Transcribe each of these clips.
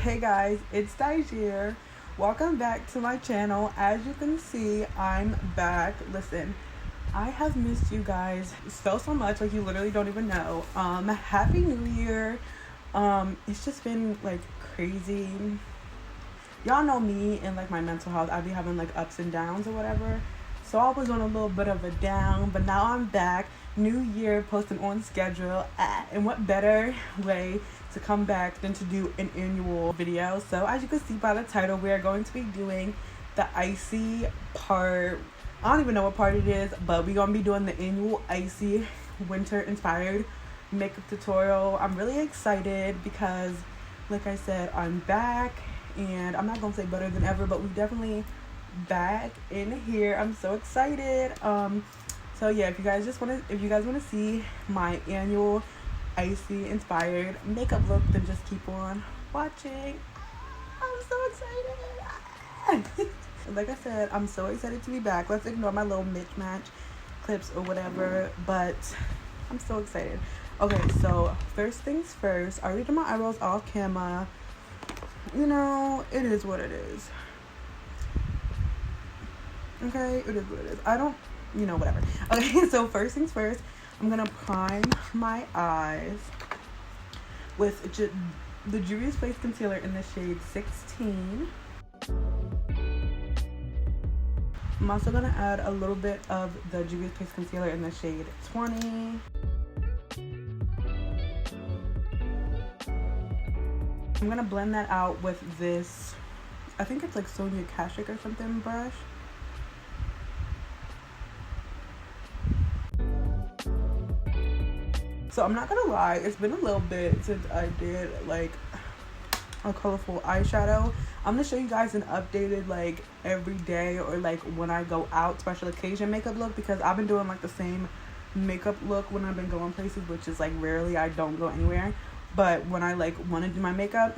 Hey guys, it's Icyyy. Welcome back to my channel. As you can see, I'm back. Listen, I have missed you guys so much, like you literally don't even know. Happy New Year. It's just been like crazy. Y'all know me and like my mental health. I be having like ups and downs or whatever. So I was on a little bit of a down, but now I'm back. New year, posting on schedule. And what better way to come back than to do an annual video? So as you can see by the title, we are going to be doing the Icyyy part. I don't even know what part it is, but we're gonna be doing the annual Icyyy winter inspired makeup tutorial. I'm really excited because, like I said, I'm back, and I'm not gonna say better than ever, but we definitely back in here. I'm so excited. So yeah, if you guys want to see my annual Icyyy inspired makeup look, then just keep on watching. I'm so excited. Like I said, I'm so excited to be back. Let's ignore my little mismatch clips or whatever, but I'm so excited. Okay, so first things first, I already did my eyebrows off camera. You know, it is what it is. Okay, it is what it is. I don't, whatever. Okay, so first things first, I'm gonna prime my eyes with the Juvia's Place concealer in the shade 16. I'm also gonna add a little bit of the Juvia's Place concealer in the shade 20. I'm gonna blend that out with this, I think it's like Sonia Kashuk or something brush. So I'm not gonna lie, it's been a little bit since I did like a colorful eyeshadow. I'm gonna show you guys an updated like everyday or like when I go out special occasion makeup look, because I've been doing like the same makeup look when I've been going places, which is like rarely. I don't go anywhere, but when I like want to do my makeup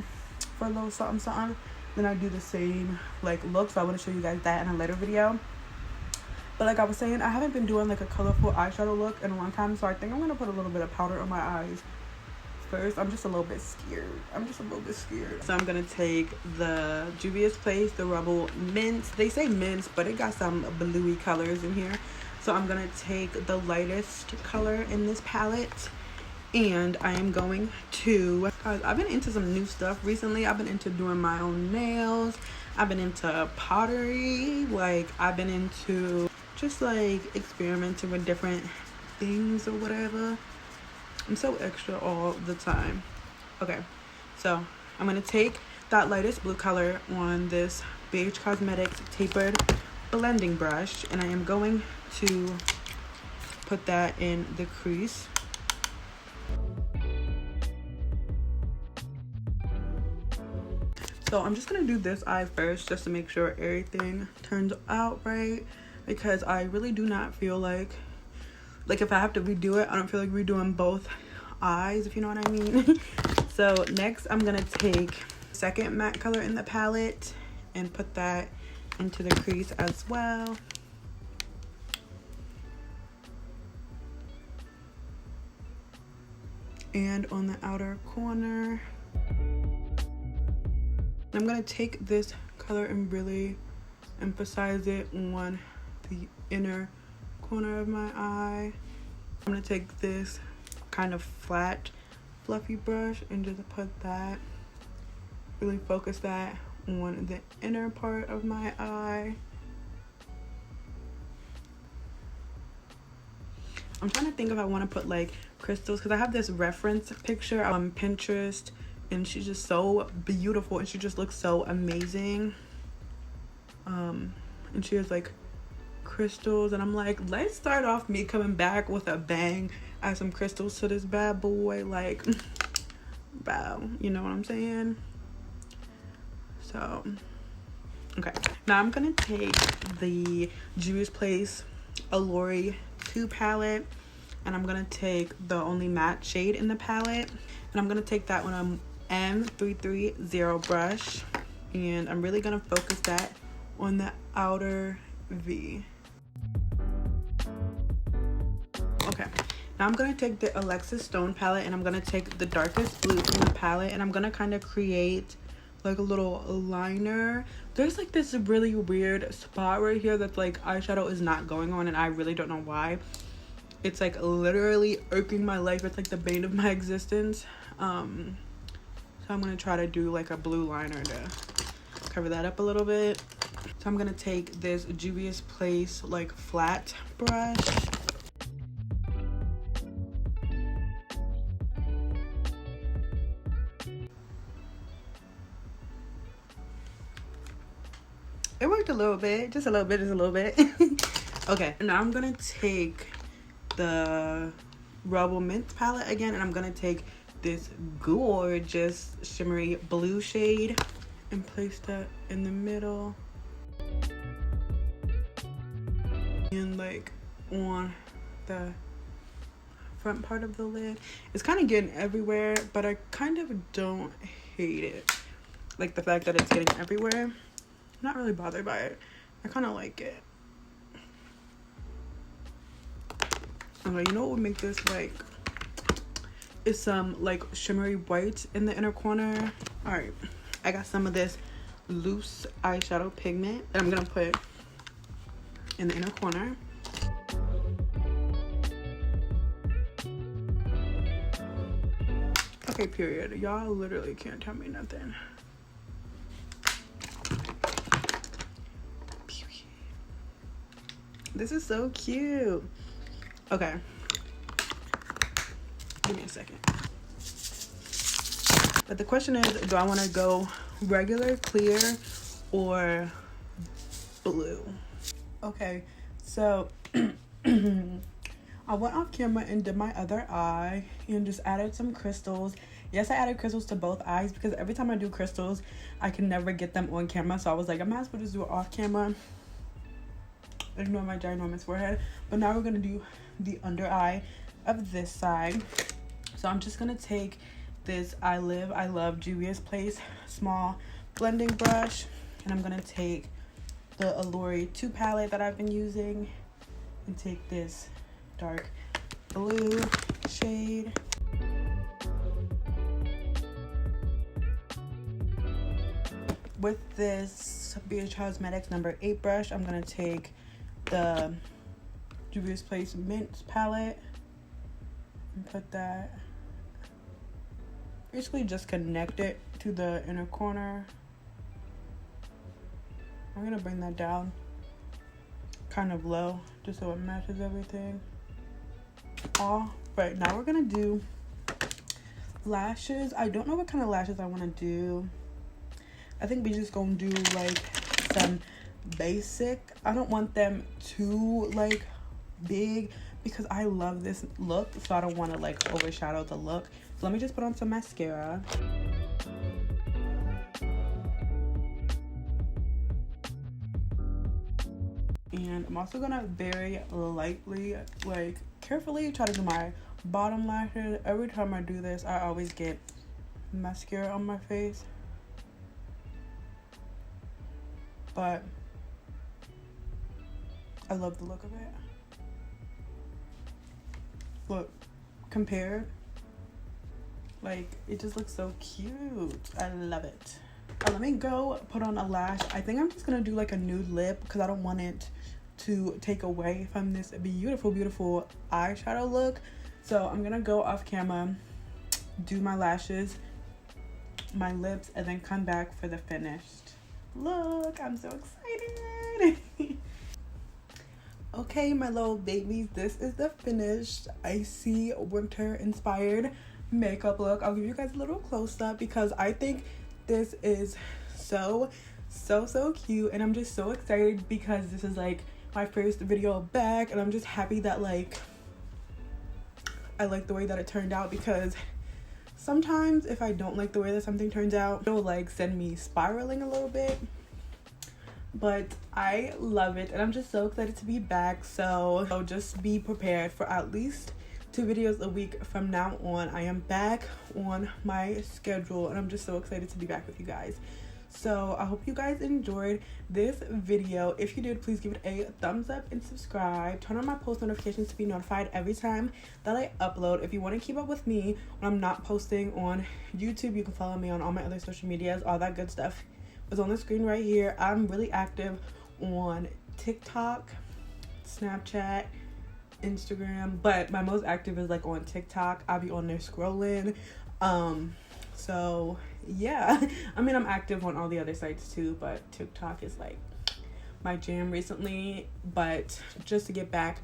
for a little something, then I do the same like look. So I want to show you guys that in a later video. But like I was saying, I haven't been doing like a colorful eyeshadow look in a long time, so I think I'm gonna put a little bit of powder on my eyes first. I'm just a little bit scared. So I'm gonna take the Juvia's Place, the Rebel Mints. They say mints, but it got some bluey colors in here. So I'm gonna take the lightest color in this palette, and I am going to, guys, I've been into some new stuff recently. I've been into doing my own nails. I've been into pottery. Like, I've been into just like experimenting with different things or whatever. I'm so extra all the time. Okay, so I'm gonna take that lightest blue color on this Beige Cosmetics tapered blending brush, and I am going to put that in the crease. So I'm just gonna do this eye first just to make sure everything turns out right, because I really do not feel like if I have to redo it, I don't feel like redoing both eyes, if you know what I mean. So next I'm gonna take second matte color in the palette and put that into the crease as well. And on the outer corner. I'm gonna take this color and really emphasize it on the inner corner of my eye. I'm gonna take this kind of flat, fluffy brush and just put that, really focus that on the inner part of my eye. I'm trying to think if I want to put like crystals, because I have this reference picture on Pinterest, and she's just so beautiful and she just looks so amazing. And she has like crystals, and I'm like, let's start off me coming back with a bang, add some crystals to this bad boy, like wow, you know what I'm saying? So okay, now I'm gonna take the Juvia's Place Allure 2 palette, and I'm gonna take the only matte shade in the palette, and I'm gonna take that one on M330 brush, and I'm really gonna focus that on the outer V. Okay, now I'm gonna take the Alexis Stone palette, and I'm gonna take the darkest blue from the palette, and I'm gonna kind of create like a little liner. There's like this really weird spot right here that's like eyeshadow is not going on, and I really don't know why. It's like literally irking my life. It's like the bane of my existence. So I'm gonna try to do like a blue liner to cover that up a little bit. So I'm gonna take this Juvia's Place like flat brush. It worked a little bit, just a little bit. Okay, now I'm gonna take the Rebel Mint palette again, and I'm gonna take this gorgeous shimmery blue shade and place that in the middle and like on the front part of the lid. It's kind of getting everywhere, but I kind of don't hate it. Like the fact that it's getting everywhere. I'm not really bothered by it. I kind of like it. Okay, you know what would make this like is some like shimmery white in the inner corner. All right, I got some of this loose eyeshadow pigment that I'm gonna put in the inner corner. Okay, period. Y'all literally can't tell me nothing. This is so cute. Okay. Give me a second. But the question is, do I want to go regular, clear, or blue? Okay, so I went off camera and did my other eye and just added some crystals. Yes, I added crystals to both eyes because every time I do crystals, I can never get them on camera. So I was like, I might as well just do it off camera. Ignore my ginormous forehead. But now we're going to do the under eye of this side. So I'm just going to take this I Love Juvia's Place small blending brush. And I'm going to take the Allure 2 palette that I've been using. And take this dark blue shade. With this Beauty Cosmetics number 8 brush, I'm going to take the Juvia's Place Mint palette and put that, basically just connect it to the inner corner. I'm gonna bring that down kind of low just so it matches everything. All right, now we're gonna do lashes. I don't know what kind of lashes I want to do. I think we're just gonna do like some basic. I don't want them too like big because I love this look, so I don't want to like overshadow the look. So let me just put on some mascara. And I'm also gonna very lightly, like carefully try to do my bottom lashes. Every time I do this, I always get mascara on my face. But I love the look of it. Look, compared, like it just looks so cute. I love it. Let me go put on a lash. I think I'm just gonna do like a nude lip because I don't want it to take away from this beautiful, beautiful eyeshadow look. So I'm gonna go off camera, do my lashes, my lips, and then come back for the finished look. I'm so excited. Okay, my little babies, this is the finished Icyyy winter inspired makeup look. I'll give you guys a little close up because I think this is so cute, and I'm just so excited because this is like my first video back, and I'm just happy that like I like the way that it turned out, because sometimes if I don't like the way that something turns out, it'll like send me spiraling a little bit. But I love it, and I'm just so excited to be back. So just be prepared for at least 2 videos a week from now on. I am back on my schedule, and I'm just so excited to be back with you guys. So I hope you guys enjoyed this video. If you did, please give it a thumbs up and subscribe. Turn on my post notifications to be notified every time that I upload. If you want to keep up with me when I'm not posting on YouTube, you can follow me on all my other social medias. All that good stuff is on the screen right here. I'm really active on TikTok, Snapchat, Instagram, but my most active is like on TikTok. I'll be on there scrolling. So yeah, I mean, I'm active on all the other sites too, but TikTok is like my jam recently. But just to get back,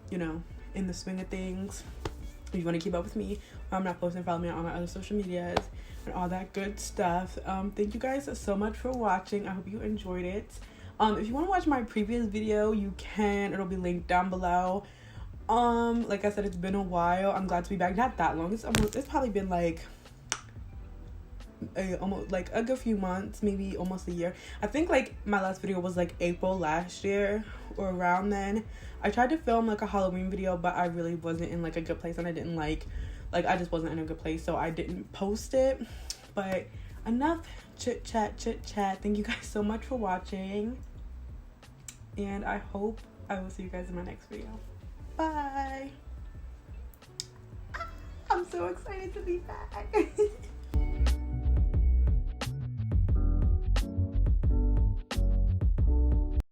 you know, in the swing of things, if you want to keep up with me, I'm not posting, follow me on all my other social medias and all that good stuff. Thank you guys so much for watching. I hope you enjoyed it. If you want to watch my previous video, you can. It'll be linked down below. Like I said, it's been a while. I'm glad to be back. Not that long. It's probably been like almost like a good few months, maybe almost a year. I think like my last video was like April last year or around then. I tried to film like a Halloween video, but I really wasn't in like a good place, and I didn't like I just wasn't in a good place, so I didn't post it. But enough chit chat. Thank you guys so much for watching, and I hope I will see you guys in my next video. Bye. I'm so excited to be back.